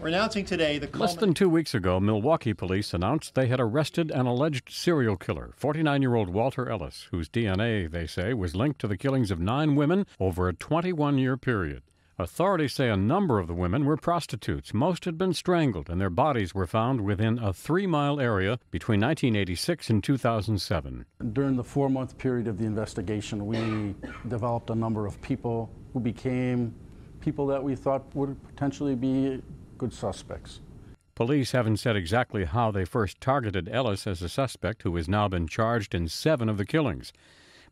We're announcing today the Less than 2 weeks ago, Milwaukee police announced they had arrested an alleged serial killer, 49-year-old Walter Ellis, whose DNA, they say, was linked to the killings of 9 women over a 21-year period. Authorities say a number of the women were prostitutes. Most had been strangled, and their bodies were found within a 3-mile area between 1986 and 2007. During the 4-month period of the investigation, we developed a number of people who became people that we thought would potentially be good suspects. Police haven't said exactly how they first targeted Ellis as a suspect, who has now been charged in 7 of the killings.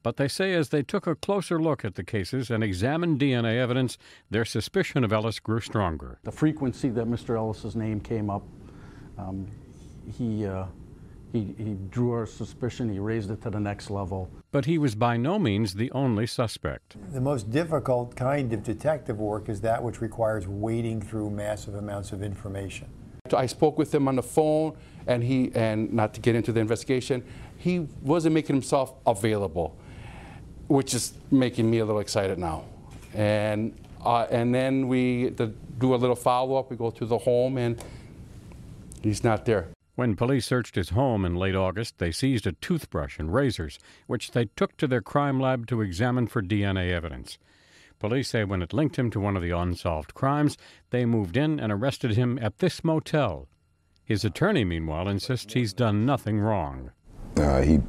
But they say as they took a closer look at the cases and examined DNA evidence, their suspicion of Ellis grew stronger. The frequency that Mr. Ellis's name came up, he drew our suspicion, he raised it to the next level. But he was by no means the only suspect. The most difficult kind of detective work is that which requires wading through massive amounts of information. I spoke with him on the phone, and not to get into the investigation, he wasn't making himself available, which is making me a little excited now. And then we do a little follow-up. We go to the home, and he's not there. When police searched his home in late August, they seized a toothbrush and razors, which they took to their crime lab to examine for DNA evidence. Police say when it linked him to one of the unsolved crimes, they moved in and arrested him at this motel. His attorney, meanwhile, insists he's done nothing wrong. He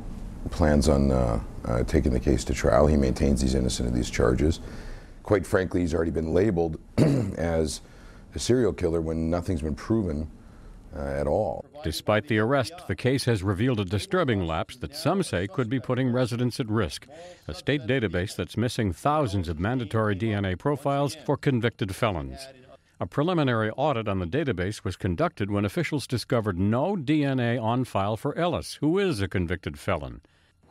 plans on taking the case to trial. He maintains he's innocent of these charges. Quite frankly, he's already been labeled as a serial killer when nothing's been proven at all. Despite the arrest, the case has revealed a disturbing lapse that some say could be putting residents at risk. A state database that's missing thousands of mandatory DNA profiles for convicted felons. A preliminary audit on the database was conducted when officials discovered no DNA on file for Ellis, who is a convicted felon.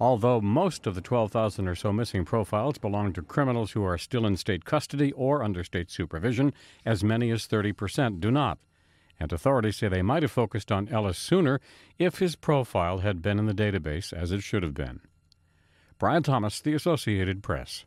Although most of the 12,000 or so missing profiles belong to criminals who are still in state custody or under state supervision, as many as 30% do not. And authorities say they might have focused on Ellis sooner if his profile had been in the database, as it should have been. Brian Thomas, The Associated Press.